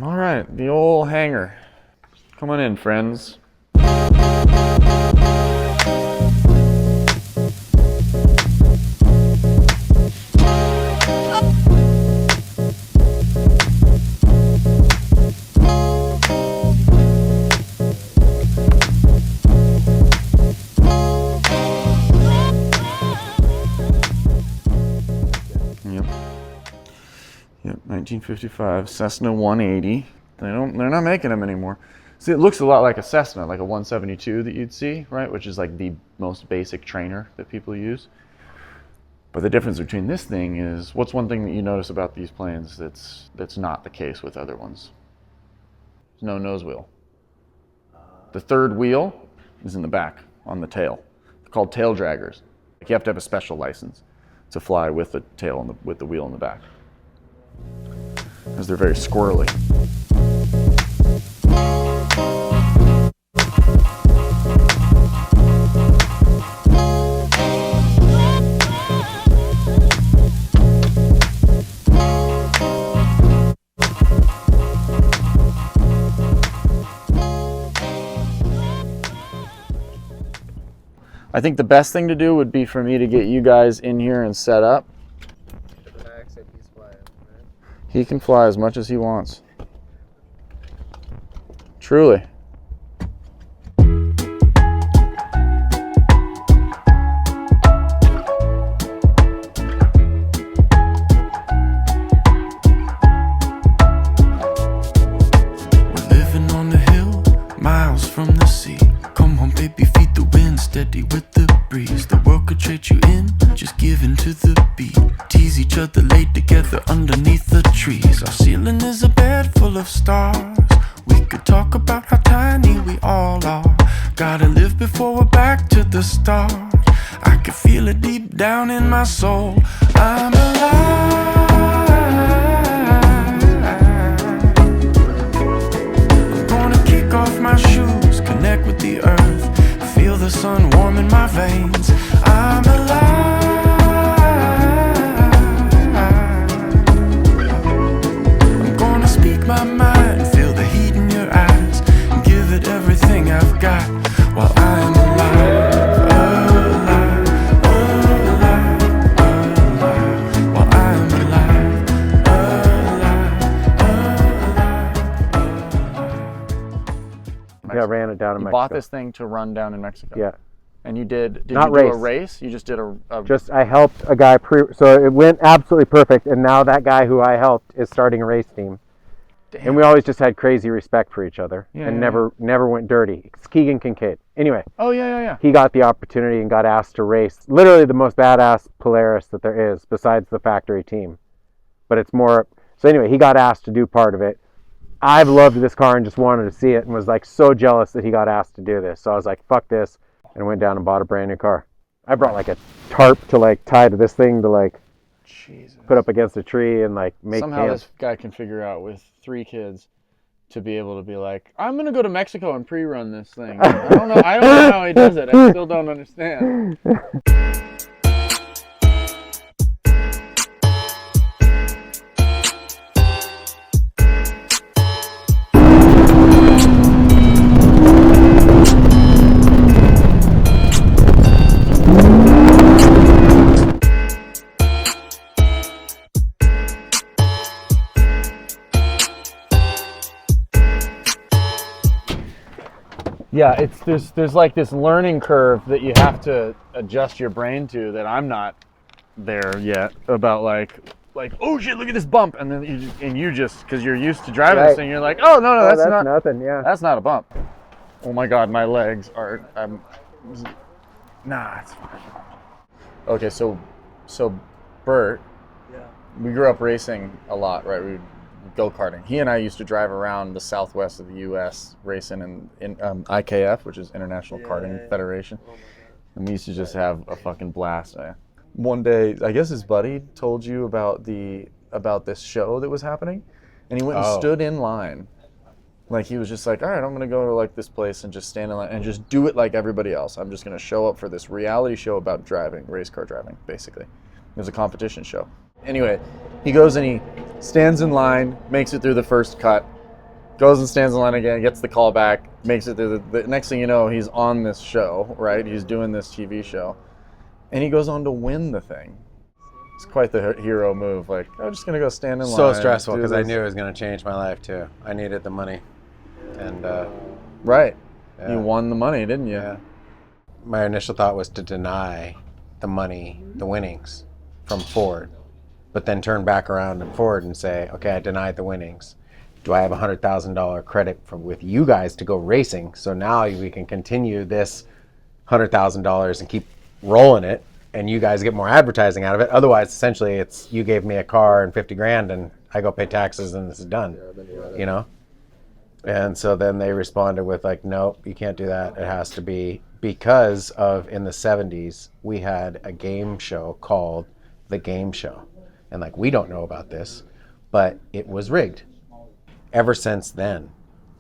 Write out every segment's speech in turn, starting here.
All right, the old hangar. Come on in, friends. Yep, 1955 Cessna 180. They're not making them anymore. See, it looks a lot like a Cessna, like a 172 that you'd see, right? Which is like the most basic trainer that people use. But the difference between this thing is, what's one thing that you notice about these planes that's not the case with other ones? There's no nose wheel. The third wheel is in the back on the tail. They're called tail draggers. You have to have a special license to fly with the tail and with the wheel in the back, because they're very squirrely. I think the best thing to do would be for me to get you guys in here and set up. He can fly as much as he wants. Truly. We're living on the hill, miles from the sea. Come on, baby, feed the wind, steady with the breeze. The world could trade you in, just give in to the beat. Tease each other, laid together underneath the trees. Our ceiling is a bed full of stars. We could talk about how tiny we all are. Gotta live before we're back to the start. I can feel it deep down in my soul. I'm alive. I'm gonna kick off my shoes, connect with the earth, feel the sun warm in my veins. I'm alive. I'm gonna speak my mind, feel the heat in your eyes, and give it everything I've got while I am alive. Alive, alive, alive, while I am alive. Alive, alive, alive. Yeah, I ran it down in You Mexico. bought this thing to run down in Mexico. Yeah. And you did Not you do a race. race? You just did a Just, I helped a guy so it went absolutely perfect, and now that guy who I helped is starting a race team. Damn. And we always just had crazy respect for each other, Yeah, and yeah, never went dirty. It's Keegan Kincaid. Anyway, Oh yeah. he got the opportunity and got asked to race literally the most badass Polaris that there is, besides the factory team. But it's more, so anyway, he got asked to do part of it. I've loved this car and just wanted to see it, and was like so jealous that he got asked to do this. So I was like, fuck this, and went down and bought a brand new car. I brought like a tarp to like tie to this thing to like Jesus. put up against a tree and like make Somehow camp. this guy can figure out with 3 kids to be able to be like, I'm gonna go to Mexico and pre-run this thing. I don't know how he does it. I still don't understand. Yeah, there's like this learning curve that you have to adjust your brain to that I'm not there yet, about like oh shit, look at this bump, and then you just because you're used to driving this Right. thing, you're like, oh no, that's not nothing. Yeah. that's not a bump. Oh my god, my legs are nah, it's fine. Okay, so Burt, we grew up racing a lot, right? We go-karting. He and I used to drive around the southwest of the U.S. racing in IKF, which is International Karting Federation. And we used to just have a fucking blast. One day, I guess his buddy told you about this show that was happening, and he went and stood in line. Like, he was just like, all right, I'm going to go to like this place and just stand in line and just do it like everybody else. I'm just going to show up for this reality show about driving, race car driving, basically. It was a competition show. Anyway, he goes and he stands in line, makes it through the first cut, Goes and stands in line again, gets the call back, makes it through the next thing you know, he's on this show, right? He's doing this TV show. And he goes on to win the thing. It's quite the hero move. Like, I'm just going to go stand in line. So stressful because I knew it was going to change my life too. I needed the money. And right. Yeah. You won the money, didn't you? Yeah. My initial thought was to deny the money, the winnings from Ford, but then turn back around to Ford and say, okay, I denied the winnings. Do I have $100,000 credit with you guys to go racing? So now we can continue this $100,000 and keep rolling it, and you guys get more advertising out of it. Otherwise, essentially, it's you gave me a car and 50 grand, and I go pay taxes, and this is done. You know. And so then they responded with like, nope, you can't do that. It has to be because of in the 70s we had a game show called The Game Show, and like we don't know about this, but it was rigged. Ever since then,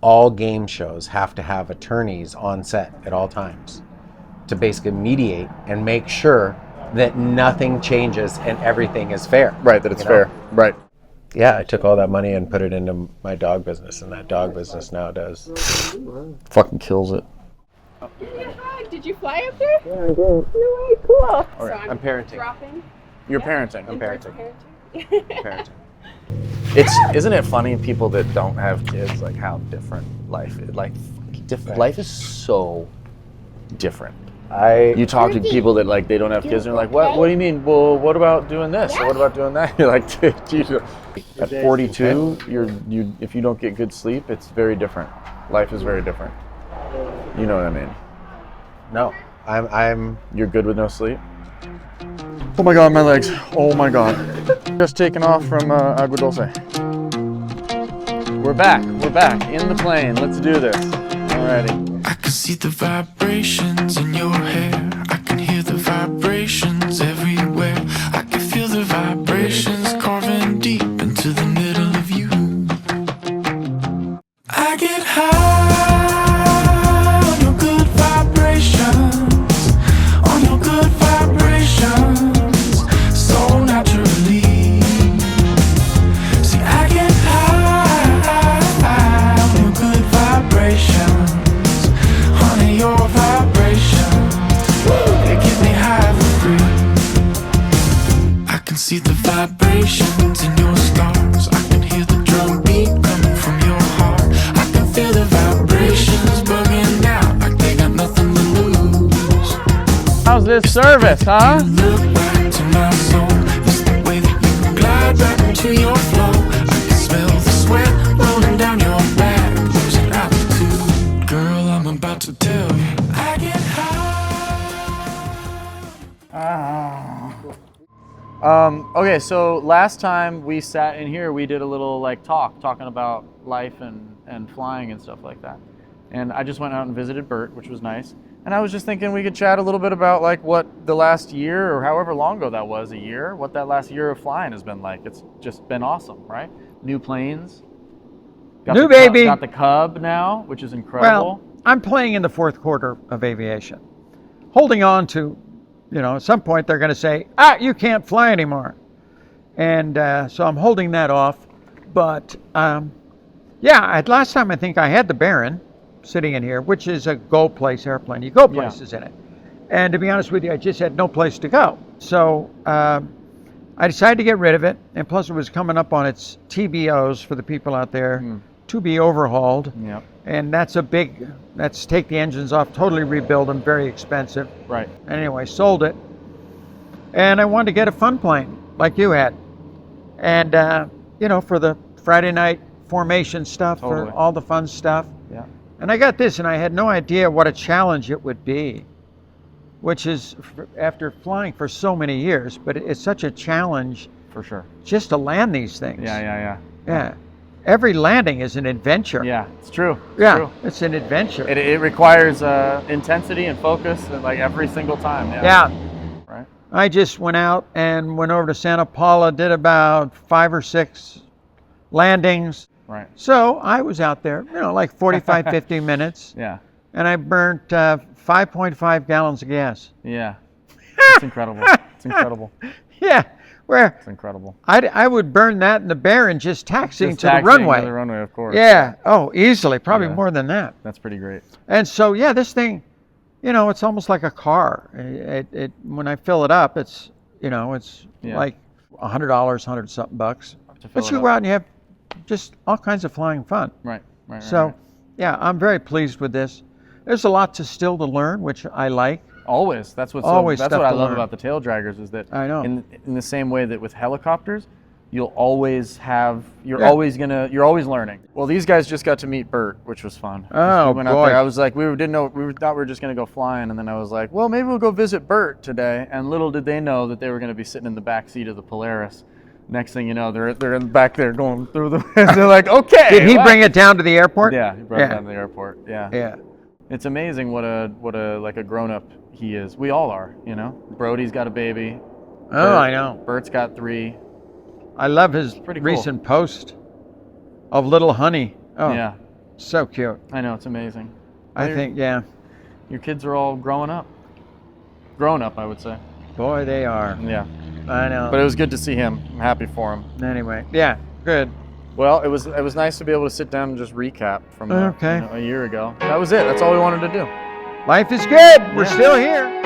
all game shows have to have attorneys on set at all times to basically mediate and make sure that nothing changes and everything is fair. Right, that it's fair. Right. Yeah, I took all that money and put it into my dog business, and that dog business now does. Fucking kills it. Hi, did you fly up there? Yeah, I did. No way, cool. All right, So I'm parenting. Dropping. You're parenting. I'm parenting. Parenting. Isn't it funny people that don't have kids, like how different life is? Like, life is so different. You talk to people that like they don't have kids and they're like, what do you mean? Well, what about doing this? Or what about doing that? You're like, dude, at 42, if you don't get good sleep, it's very different. Life is very different. You know what I mean? No, I'm. You're good with no sleep? Oh my God, my legs. Oh my God. Just taken off from Agua Dulce. We're back in the plane. Let's do this. Alrighty. I can see the vibrations in your hair. I can hear the vibrations everywhere. I can feel the vibrations carving deep into the middle of you. I get high on your good vibrations, on your good vibrations, so naturally. See, I get high on your good vibrations. Your vibrations, they get me high for free. I can see the vibrations in your stars. I can hear the drum beat coming from your heart. I can feel the vibrations bugging out like they got nothing to lose. How's this service, huh? Look back to my soul. It's the way that you glide back into your flow. I can smell the sweat rolling down your back, losing altitude. Girl, I'm about to tell you, I get high. Okay, so last time we sat in here, we did a little like talking about life and flying and stuff like that. And I just went out and visited Burt, which was nice. And I was just thinking we could chat a little bit about like what the last year or however long ago that was, a year, what that last year of flying has been like. It's just been awesome, right? New planes. New baby. Got the Cub now, which is incredible. Well, I'm playing in the fourth quarter of aviation, holding on to, at some point they're going to say, you can't fly anymore. And so I'm holding that off. But last time I think I had the Baron sitting in here, which is a go place airplane. You go places in it. And to be honest with you, I just had no place to go. So I decided to get rid of it. And plus it was coming up on its TBOs for the people out there to be overhauled. Yep. And that's take the engines off, totally rebuild them, very expensive. Right. Anyway, sold it. And I wanted to get a fun plane like you had. And, for the Friday night formation stuff, Totally. for all the fun stuff. Yeah. And I got this, and I had no idea what a challenge it would be, which is, after flying for so many years, but it's such a challenge. For sure. Just to land these things. Yeah. Every landing is an adventure. Yeah, it's true. It's an adventure. It requires intensity and focus, and like every single time. Yeah. Right. I just went out and went over to Santa Paula, did about 5 or 6 landings. Right. So I was out there, like 45, 50 minutes. Yeah. And I burnt 5.5 gallons of gas. Yeah. It's incredible. It's incredible. Yeah. Where It's incredible. I would burn that in the Bear and just taxiing Just to the taxiing runway. To the runway, of course. Yeah. Oh, easily. Probably Yeah. more than that. That's pretty great. And so, yeah, this thing, you know, it's almost like a car. It when I fill it up, it's, you know, it's Yeah. like $100, $100-something bucks. To fill But it you up. go out and you have just all kinds of flying fun. Right. Right. So, right. yeah, I'm very pleased with this. There's a lot to learn, which I like. Always. That's what's Always that's stuff what I to love learn. about the tail draggers is that I know. in the same way that with helicopters, you'll always have you're Yeah. always learning. Well, these guys just got to meet Burt, which was fun. Oh, we went out boy. there. I was like, didn't know thought we were just gonna go flying, and then I was like, well, maybe we'll go visit Burt today. And little did they know that they were gonna be sitting in the back seat of the Polaris. Next thing you know, they're in the back there going through the. They're like, okay. Did he what?" bring it down to the airport? Yeah, he brought it down to the airport. Yeah. Yeah. It's amazing what a like a grown up he is. We all are, you know. Brody's got a baby. Oh, I know. Bert's got 3. I love his pretty cool. recent post of little honey. Oh, Yeah, so cute. I know, it's amazing. I Well, think, yeah. your kids are all growing up. Grown up, I would say. Boy, they are. Yeah, I know. but it was good to see him. I'm happy for him. Anyway, yeah, good. Well, it was nice to be able to sit down and just recap from Okay. a year ago. That was it. That's all we wanted to do. Life is good. We're Yeah. still here.